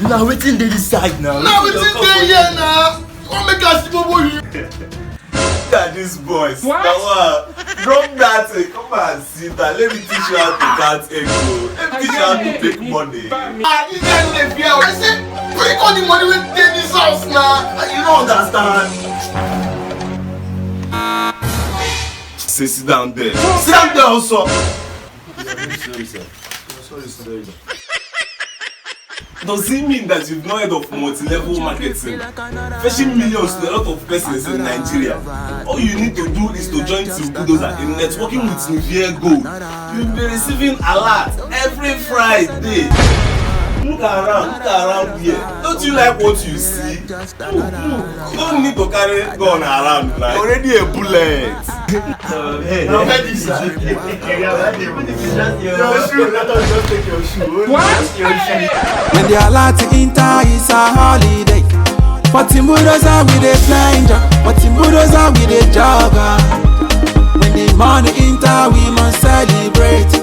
Now waiting they decide now. Now waiting they here now. What make us bobo here? Look at these boys. What? Now, drop that thing. Come and sit down. Let me teach you how to count ego. Let me teach you how to make money. This guy no dey fear. I said, bring all the money wey dey this house now. You don't understand. Say sit down there. Sit down there also. Sorry, sir. Sorry. Does it mean that you've not heard of multi-level marketing? Fetching millions to a lot of persons in Nigeria. All you need to do is to join Team Bulldozer in networking with Nivea Gold. You'll be receiving alert every Friday. Look around here. Don't you like what you see? Look. You don't need to carry gun around like already a bullet. Hey, now let this sir. Your shoe, let us just take your shoe. What? When the alert enter, it's a holiday. For Team Bulldozer we dey flying job. For Team Bulldozer we dey jogger. When the money enter, we must celebrate.